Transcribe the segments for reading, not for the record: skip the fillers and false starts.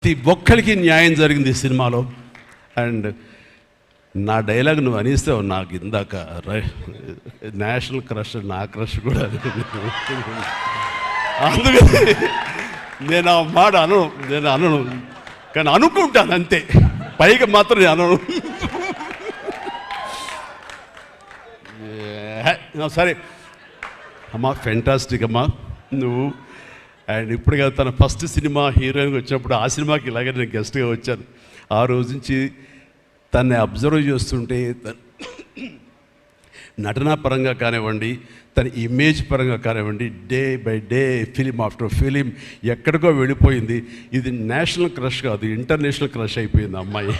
ప్రతి ఒక్కరికి న్యాయం జరిగింది ఈ సినిమాలో. అండ్ నా డైలాగ్ నువ్వు అనిస్తావు నాకు ఇందాక, నేషనల్ క్రష్, నా క్రష్ కూడా. అందుకని నేను ఆ మాట అనను, కానీ అనుకుంటాను అంతే, పైగా మాత్రం నేను అనను. సరే అమ్మా, ఫెంటాస్టిక్ అమ్మా నువ్వు. అండ్ ఇప్పుడు కదా తన ఫస్ట్ సినిమా హీరోయిన్గా వచ్చినప్పుడు ఆ సినిమాకి ఇలాగే నేను గెస్ట్గా వచ్చాను. ఆ రోజు నుంచి తన్ని అబ్జర్వ్ చేస్తుంటే నటనా పరంగా కానివ్వండి, తన ఇమేజ్ పరంగా కానివ్వండి, day by day film after film ఎక్కడికో వెళ్ళిపోయింది. ఇది నేషనల్ క్రష్ కాదు, ఇంటర్నేషనల్ క్రష్ అయిపోయింది అమ్మాయి.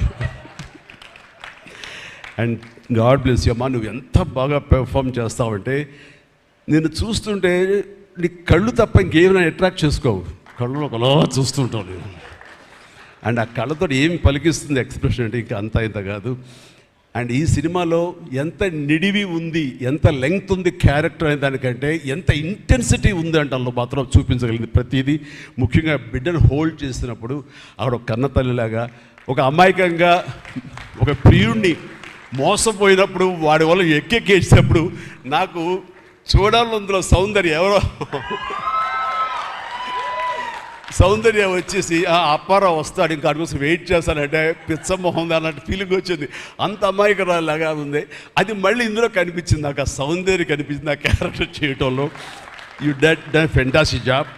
అండ్ గాడ్ బ్లెస్ యూ అమ్మా, నువ్వు ఎంత బాగా పెర్ఫామ్ చేస్తావంటే నేను చూస్తుంటే నీ కళ్ళు తప్ప ఇంకేమైనా అట్రాక్ట్ చేసుకోవు, కళ్ళు ఒకలా చూస్తుంటావు నేను. అండ్ ఆ కళ్ళతో ఏం పలికిస్తుంది ఎక్స్ప్రెషన్ అంటే ఇంకా అంత ఇంత కాదు. అండ్ ఈ సినిమాలో ఎంత నిడివి ఉంది, ఎంత లెంగ్త్ ఉంది క్యారెక్టర్ అనే దానికంటే ఎంత ఇంటెన్సిటీ ఉంది అంటే అందులో మాత్రం చూపించగలిగింది ప్రతిదీ. ముఖ్యంగా బిడ్డను హోల్డ్ చేసినప్పుడు ఆవిడ ఒక కన్న తల్లిలాగా, ఒక అమాయకంగా ఒక ప్రియుణ్ణి మోసపోయినప్పుడు వాడి వల్ల ఎక్కెక్కేసినప్పుడు నాకు చూడాలందులో సౌందర్య వచ్చేసి అప్పారావు వస్తాడు ఇంకా అటు కోసం వెయిట్ చేస్తానంటే పిచ్చమొహం అన్నట్టు ఫీలింగ్ వచ్చింది. అంత అమాయకురాలాగా ఉంది. అది మళ్ళీ ఇందులో కనిపించింది నాకు, ఆ సౌందర్య కనిపించింది ఆ క్యారెక్టర్ చేయటంలో. You done fantastic job.